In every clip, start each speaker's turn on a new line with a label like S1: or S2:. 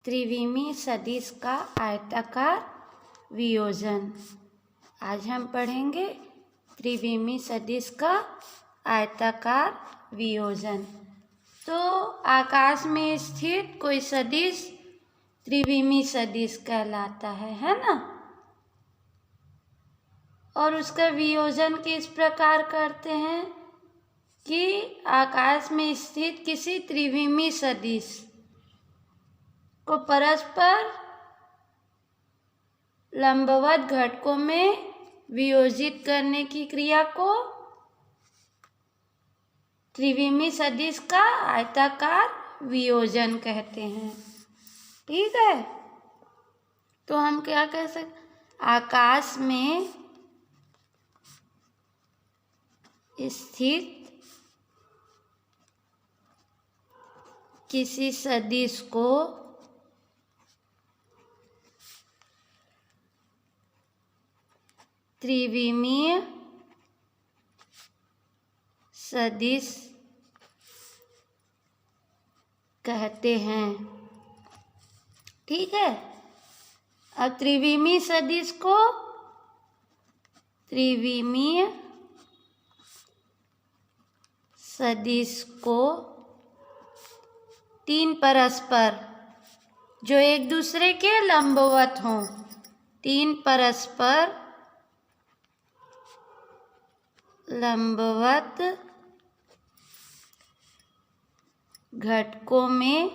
S1: त्रिविमीय सदिश का आयताकार वियोजन। आज हम पढ़ेंगे त्रिविमीय सदिश का आयताकार वियोजन। तो आकाश में स्थित कोई सदिश त्रिविमीय सदिश कहलाता है ना। और उसका वियोजन किस प्रकार करते हैं कि आकाश में स्थित किसी त्रिविमीय सदिश को परस्पर लंबवत घटकों में वियोजित करने की क्रिया को त्रिविमीय सदिश का आयताकार वियोजन कहते हैं। ठीक है, तो हम क्या कह सकते, आकाश में स्थित किसी सदिश को त्रिविमीय सदिश कहते हैं। ठीक है, अब त्रिविमीय सदिश को तीन परस्पर जो एक दूसरे के लंबवत हों, तीन परस्पर लंबवत घटकों में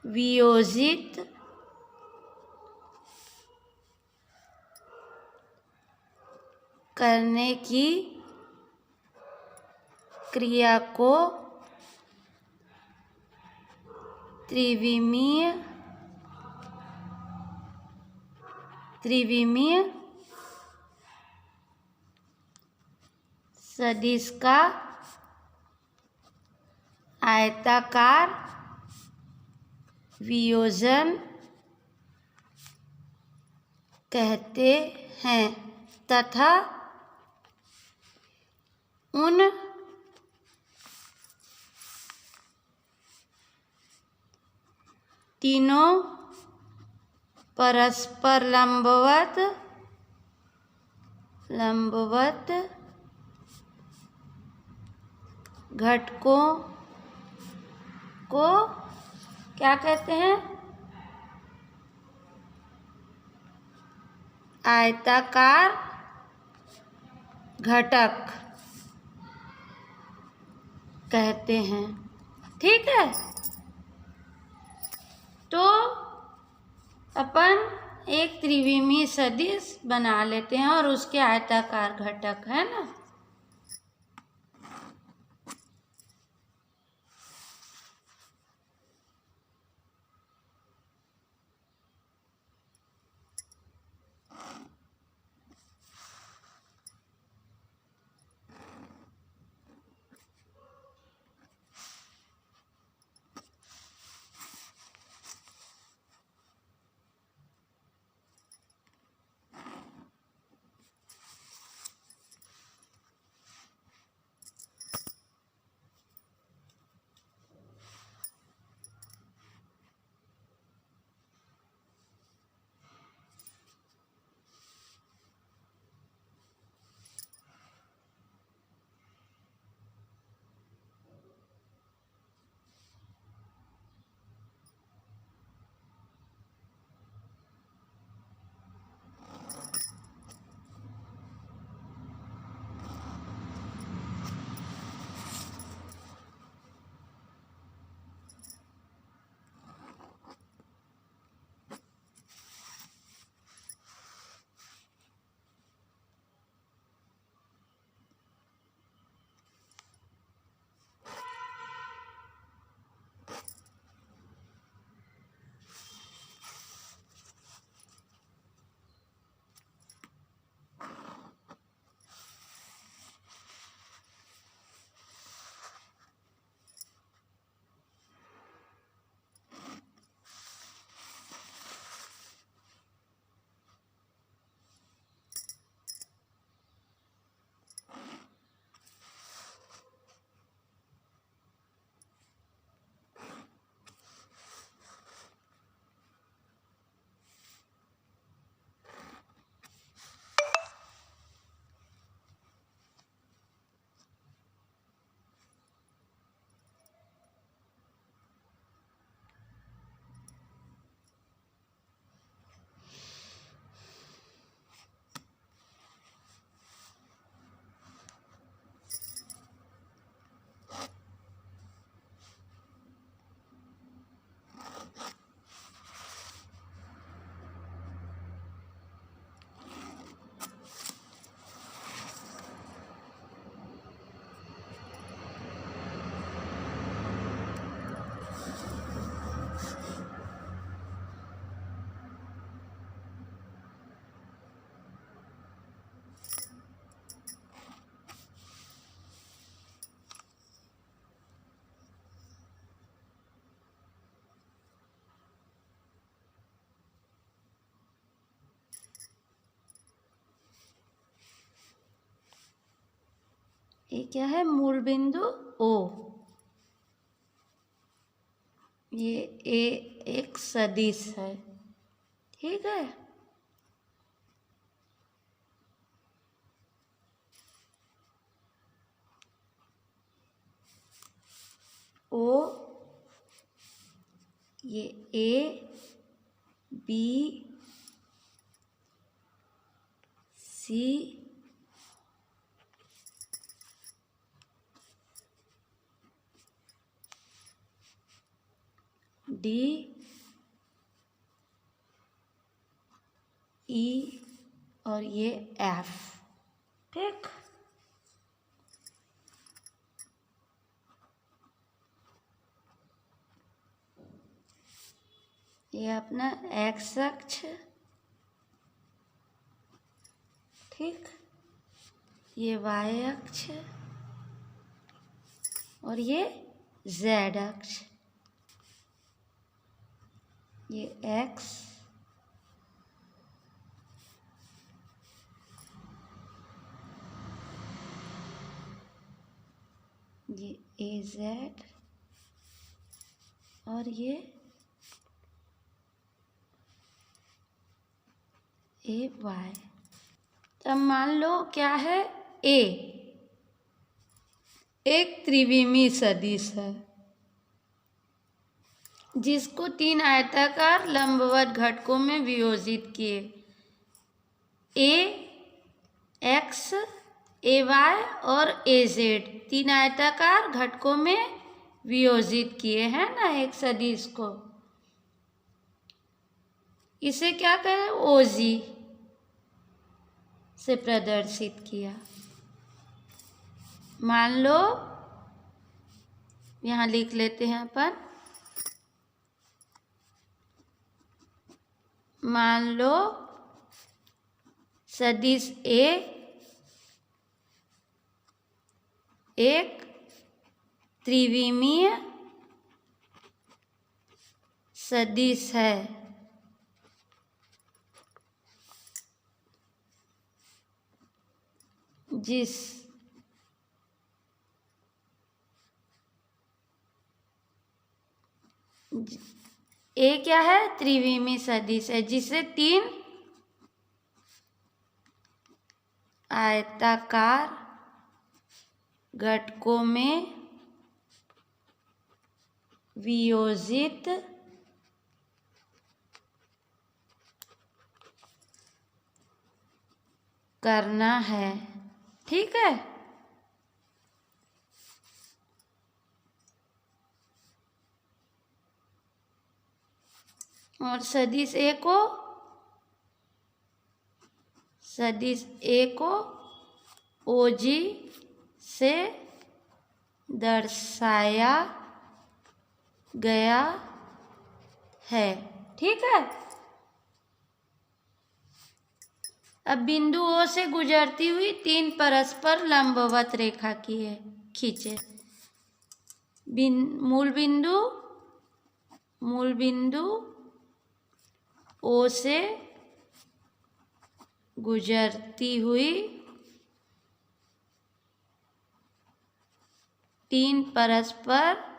S1: वियोजित करने की क्रिया को त्रिविमीय सदिश का आयताकार वियोजन कहते हैं तथा उन तीनों परस्पर लंबवत घटकों को क्या कहते हैं, आयताकार घटक कहते हैं। ठीक है, तो अपन एक त्रिविमीय सदिश बना लेते हैं और उसके आयताकार घटक है ना। ये क्या है? मूल बिंदु ओ। ये ए एक सदिश है, ठीक है। ओ, ये A B C D E और ये एफ, ठीक। ये अपना एक्स अक्ष, ठीक। ये वाई अक्ष और ये जेड अक्ष। ये एक्स, ये ए जेड और ये ए वाई। तब मान लो क्या है? ए एक त्रिविमीय सदिश है जिसको 3 आयताकार लंबवत घटकों में वियोजित किए। ए एक्स, ए वाई और ए जेड 3 आयताकार घटकों में वियोजित किए हैं ना एक सदिश को। इसे क्या करें? ओजी से प्रदर्शित किया। मान लो, यहाँ लिख लेते हैं अपन, मान लो सदिश ए एक त्रिविमीय सदिश है जिस ए क्या है? त्रिविमीय सदिश है जिसे 3 आयताकार घटकों में वियोजित करना है, ठीक है। और सदिश ए को ओजी से दर्शाया गया है, ठीक है। अब बिंदु ओ से गुजरती हुई 3 परस्पर लंबवत रेखा खींचे। मूल बिंदु ओ से गुजरती हुई 3 परस्पर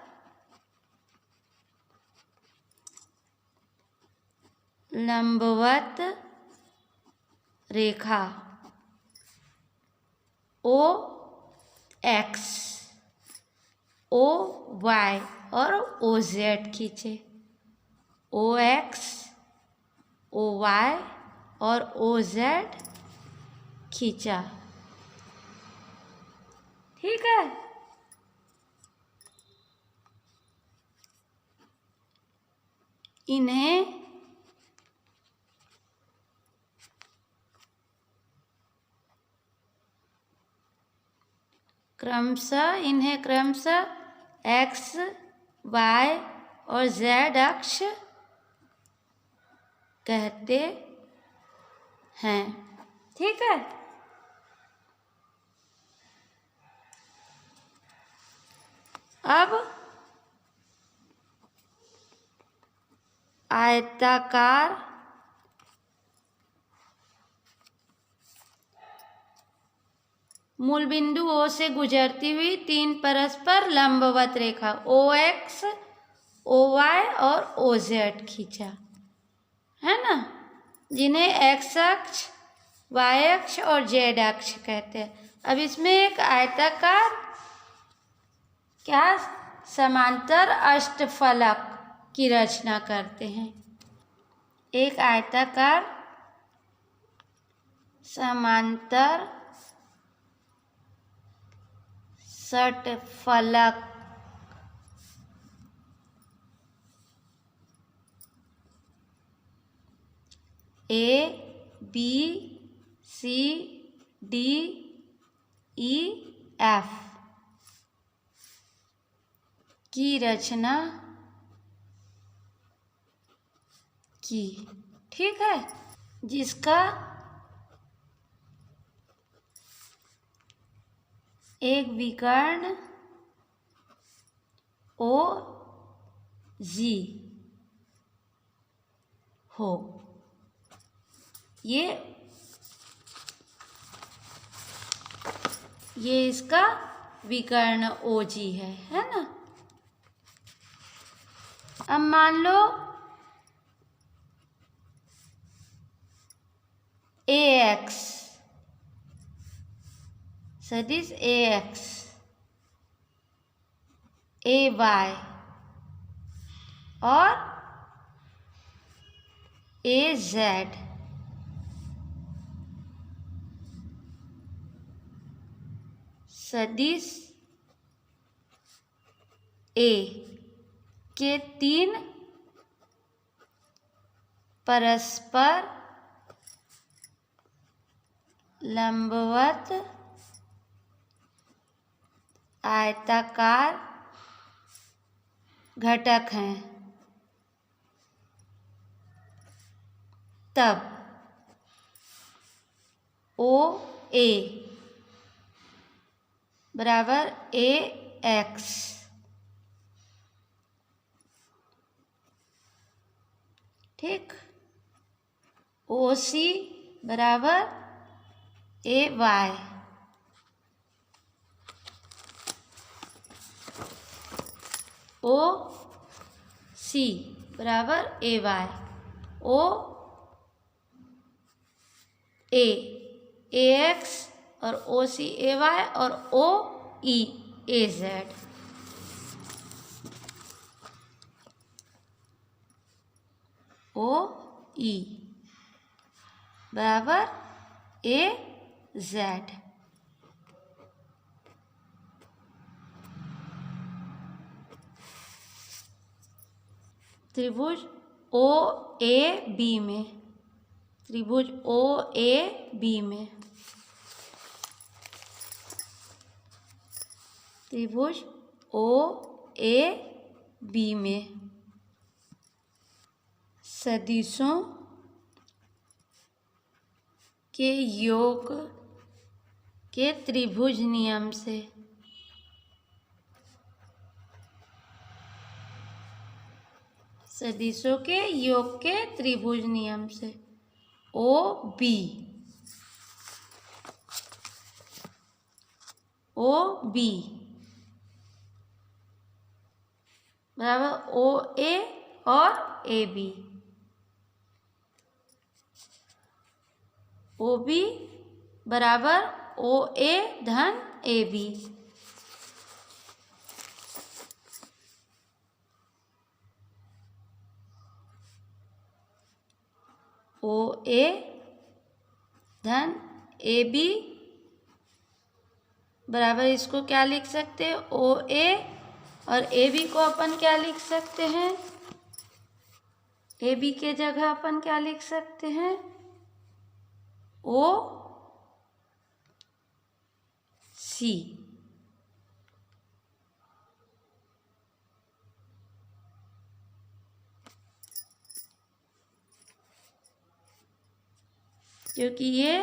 S1: लंबवत रेखा ओ एक्स, ओ वाई और ओ जेड खींचे। ओ एक्स, ओ वाई और ओ जेड खींचा, ठीक है। इन्हें क्रमशः एक्स, वाई और जेड अक्ष कहते हैं, ठीक है। अब आयताकार मूल बिंदु ओ से गुजरती हुई 3 परस्पर लंबवत रेखा OX, OY और OZ खींचा, है ना, जिन्हें X अक्ष, Y अक्ष और Z अक्ष कहते हैं। अब इसमें एक आयताकार क्या समांतर अष्टफलक की रचना करते हैं। एक आयताकार समांतर षटफलक ABCDEF की रचना की, ठीक है, जिसका एक विकर्ण OG हो। ये इसका विकर्ण OG है ना। अब मान लो AX सदिश AX, AY और AZ सदिश A के 3 परस्पर लंबवत आयताकार घटक हैं, तब OA बराबर AX, ठीक, OC बराबर AY, OC बराबर AY, OA AX और OC AY और OE AZ। OE बराबर AZ। त्रिभुज OAB में, त्रिभुज OAB में, त्रिभुज OAB में सदिशों के योग के त्रिभुज नियम से सदिशों के योग के त्रिभुज नियम से OB बराबर OA और AB, OB बराबर OA धन AB, OA धन AB बराबर, इसको क्या लिख सकते हैं, OA और AB को अपन क्या लिख सकते हैं, AB के जगह अपन क्या लिख सकते हैं, OC, क्योंकि ये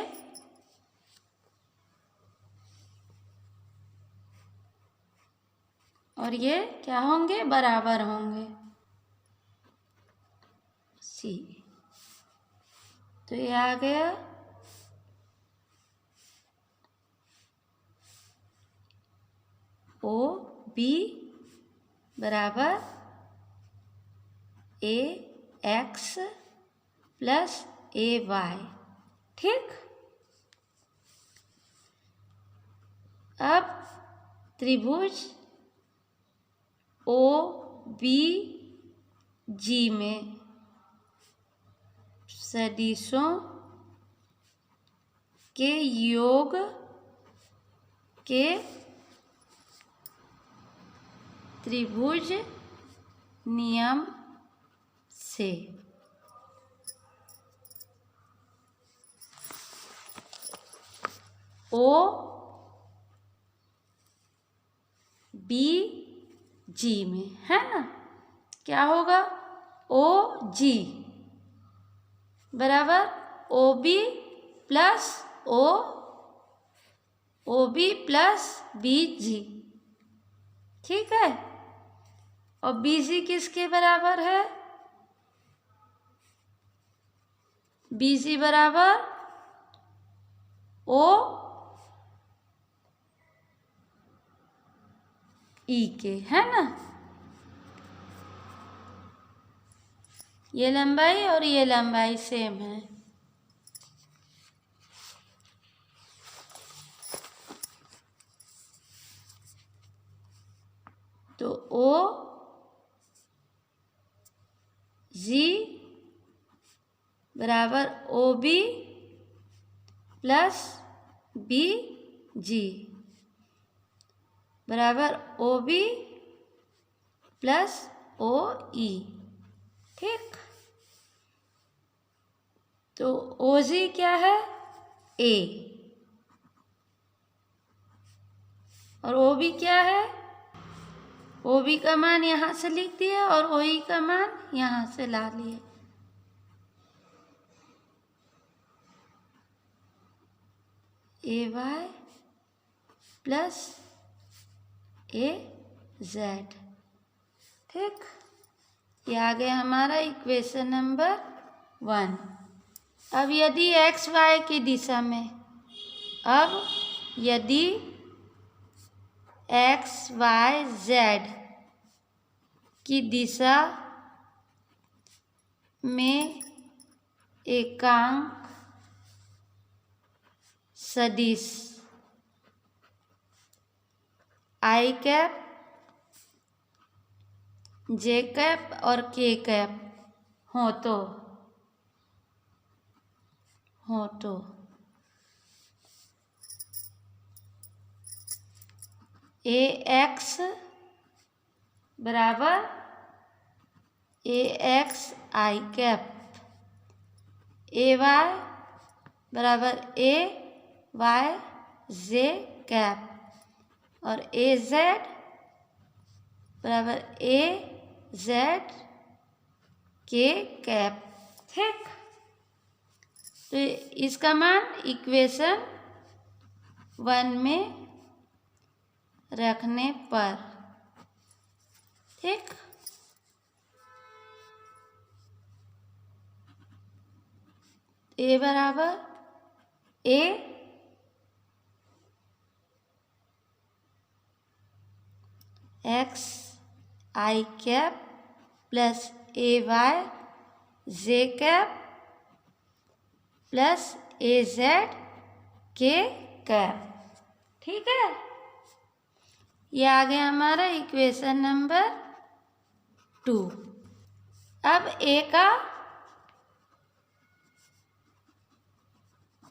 S1: और ये क्या होंगे, बराबर होंगे, C। तो ये आ गया ओ बी बराबर ए एक्स प्लस ए वाई। ठीक, अब त्रिभुज ओ बी जी में सदिशों के योग के त्रिभुज नियम से ओ बी जी में, है ना, क्या होगा, ओ जी बराबर O B plus O B plus B G. ठीक है, और बी जी किसके बराबर है, बी जी बराबर ओ ई के, है ना, ये लंबाई और ये लंबाई सेम है। तो ओ जी बराबर ओ बी प्लस बी जी बराबर ओ बी प्लस ओ ई। ठीक, तो ओ जी क्या है, ए, और ओ बी क्या है, ओ बी का मान यहाँ से लिख दिया और ओ ई का मान यहाँ से ला लिया। ए वाई प्लस ए जेड। ठीक, ये आ गया हमारा इक्वेशन नंबर 1। अब यदि एक्स वाई की दिशा में, अब यदि एक्स वाई जेड की दिशा में एकांक सदिश आई कैप, जे कैप और के कैप हो तो ए एक्स बराबर ए एक्स आई कैप, ए वाई बराबर ए वाई जे कैप, और ए जेड बराबर ए जेड के कैप। ठीक, तो इसका मान इक्वेशन 1 में रखने पर, ठीक, ए बराबर ए एक्स आई कैप प्लस ए वाई जे कैप प्लस ए जेड के कैप। ठीक है, ये आ गया हमारा इक्वेशन नंबर 2। अब ए का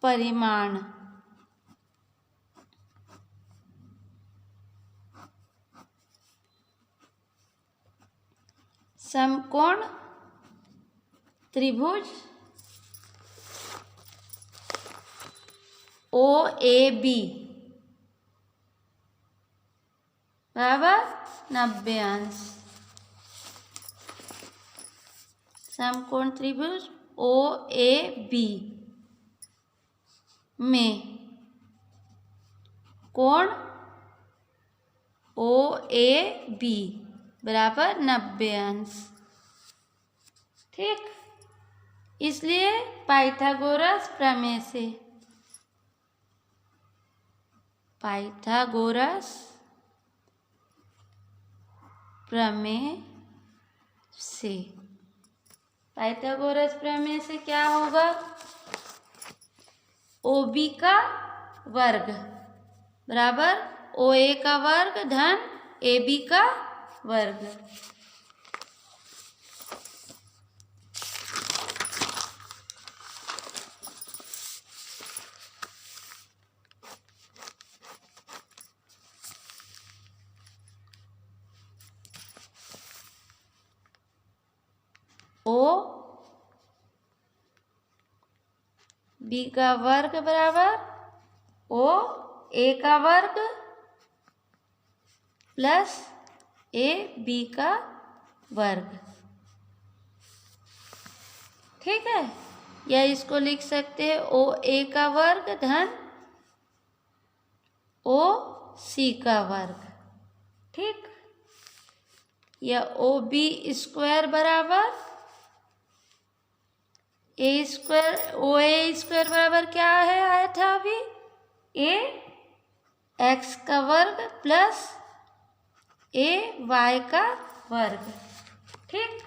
S1: परिमाण, समकोण त्रिभुज ओ ए बी बराबर 90 अंश, समकोण त्रिभुज ओ ए बी में कोण ओ ए बी बराबर 90 अंश। ठीक, इसलिए पाइथागोरस प्रमेय से, पाइथागोरस प्रमेय से। पाइथागोरस प्रमेय से क्या होगा? OB का वर्ग बराबर OA का वर्ग धन AB का वर्ग। OB का वर्ग बराबर OA का वर्ग प्लस AB का वर्ग। ठीक है, या इसको लिख सकते हैं OA का वर्ग धन OC का वर्ग। ठीक, या OB स्क्वायर बराबर A स्क्वायर OA स्क्वायर बराबर क्या है आया था अभी? AX का वर्ग प्लस AY का वर्ग। ठीक,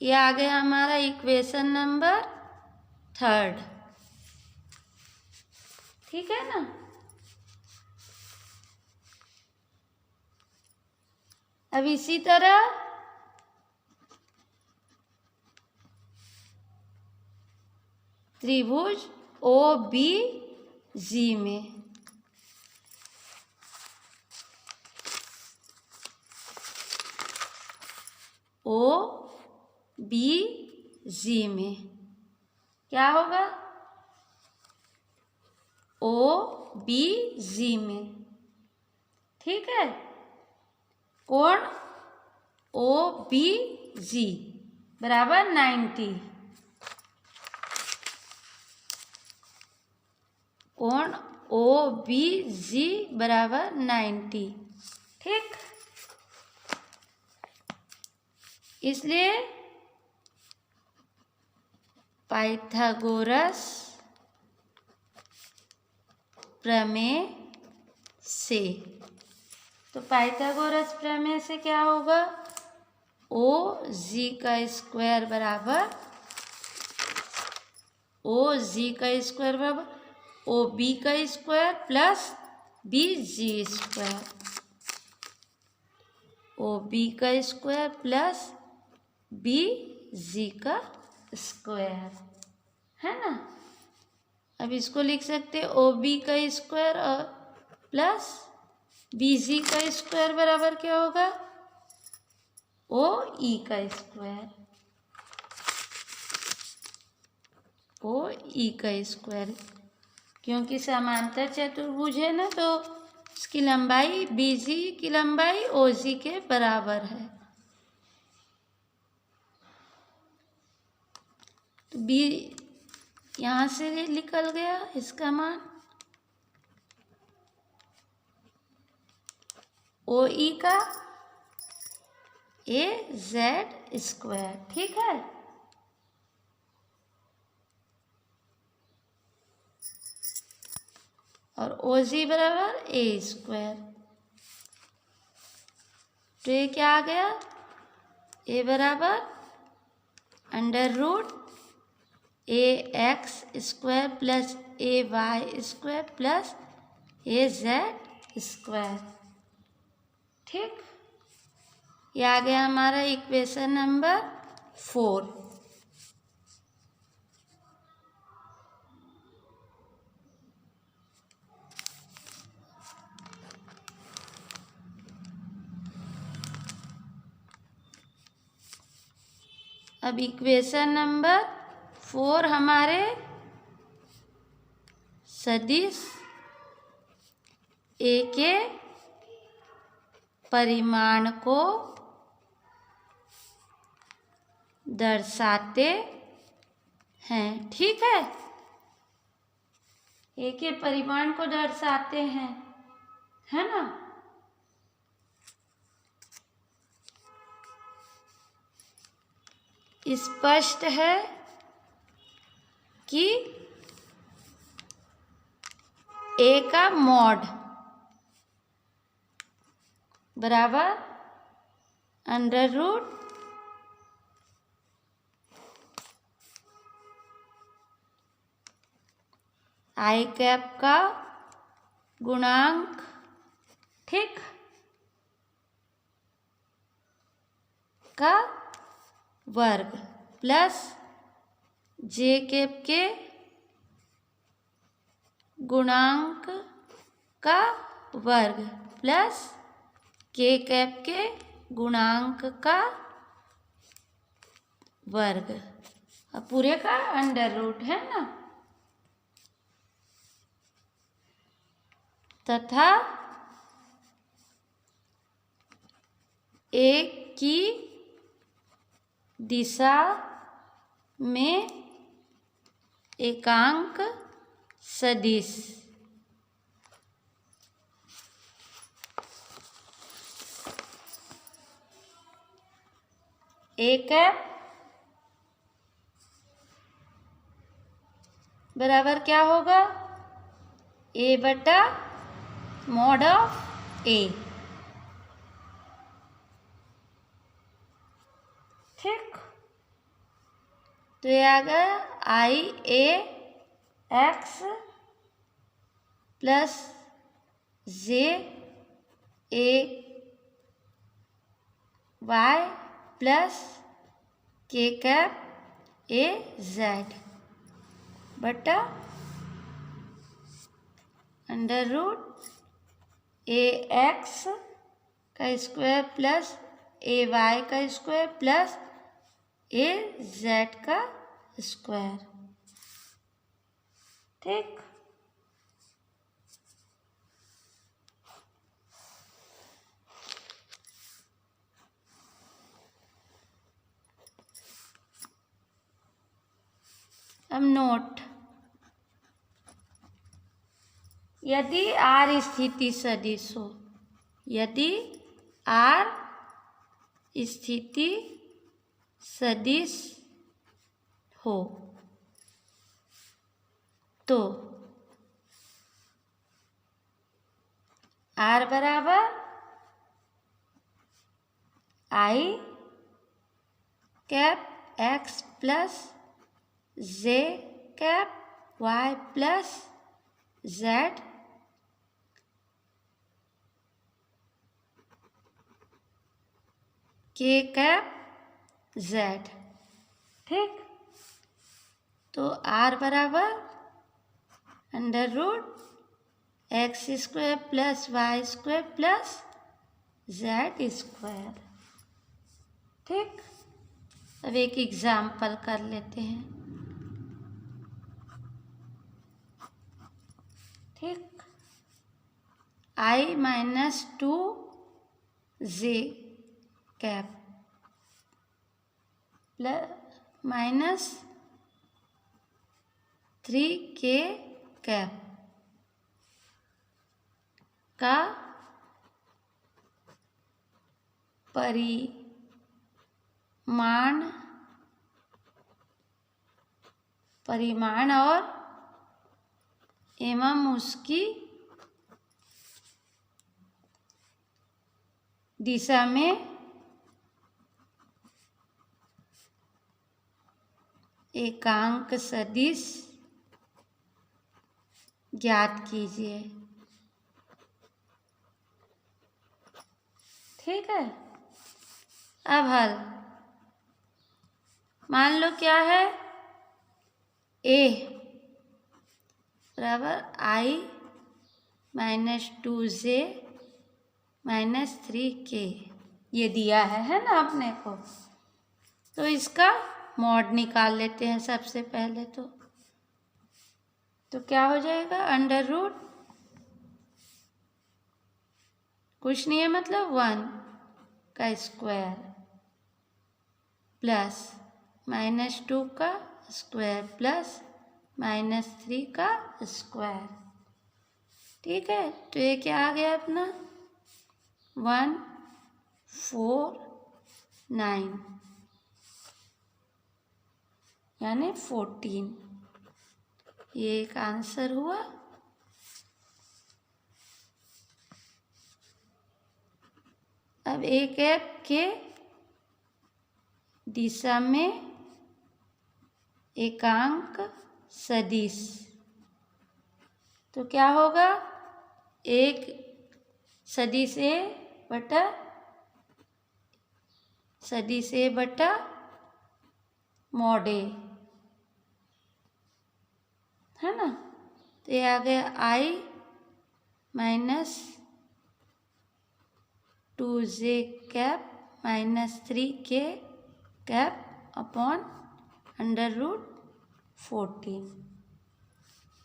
S1: ये आ गया हमारा इक्वेशन नंबर 3। ठीक है ना। अब इसी तरह त्रिभुज OBG में क्या होगा? OBG में, ठीक है, कोण OBG बराबर 90। कोण OBG बराबर 90। ठीक, इसलिए पाइथागोरस प्रमेय से, तो पाइथागोरस प्रमेय से क्या होगा? OG का स्क्वायर बराबर OB का square plus BG square. OB का स्क्वायर प्लस BG का स्क्वायर, है ना। अब इसको लिख सकते OB का स्क्वायर और प्लस BG का स्क्वायर बराबर क्या होगा? OE का स्क्वायर। OE का स्क्वायर, क्योंकि समांतर चतुर्भुज है ना, तो इसकी लंबाई BG की लंबाई OG के बराबर है। तो B यहाँ से निकल गया, इसका मान OE का AZ स्क्वायर। ठीक है, और OG बराबर A स्क्वायर। तो ये क्या आ गया? A बराबर √ AX square plus AY square plus AZ square. ठीक, ये आ गया हमारा इक्वेशन नंबर 4। अब इक्वेशन नंबर 4 हमारे सदिश A के परिमाण को दर्शाते हैं। ठीक है, A के परिमाण को दर्शाते हैं, है ना। स्पष्ट है कि A का मॉड बराबर अंडर रूट आई कैप का गुणांक, ठीक, का वर्ग प्लस जे कैप के गुणांक का वर्ग प्लस के कैप के गुणांक का वर्ग, अब पूरे का अंडर रूट है ना, तथा एक की दिशा में एकांक सदिश ए कैप बराबर क्या होगा, ए बटा मॉड ऑफ ए, ठीक। तो ये आ गया आई ए एक्स प्लस जे ए वाई प्लस के कैप ए जेड बटा अंडर रूट ए एक्स का स्क्वायर प्लस ए वाई का स्क्वायर प्लस ए जेड का स्क्वायर, ठीक। अब नोट, यदि आर स्थिति सदिश हो, यदि आर स्थिति सदिश हो तो आर बराबर I cap X plus J cap Y plus Z K cap Z, ठीक। तो आर बराबर under root X square plus Y square plus Z square, ठीक। अब एक एग्जाम्पल कर लेते हैं, ठीक। I minus 2 J cap minus 3 K cap का परिमाण और एवं उसकी दिशा में एकांक सदिश ज्ञात कीजिए, ठीक है। अब हल, मान लो क्या है, ए बराबर आई माइनस 2 जे माइनस 3 के, ये दिया है ना अपने को। तो इसका मॉड निकाल लेते हैं सबसे पहले। तो क्या हो जाएगा, अंडर रूट कुछ नहीं है मतलब 1 का स्क्वायर प्लस माइनस 2 का स्क्वायर प्लस माइनस 3 का स्क्वायर, ठीक है। तो ये क्या आ गया अपना 149 यानी 14, ये एक आंसर हुआ। अब ए कैप के दिशा में एकांक सदिश, तो क्या होगा? एक सदिश ए बटा मॉड ए, है ना। तो ये आ गया i minus 2j cap minus 3k cap upon √14।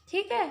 S1: ठीक है।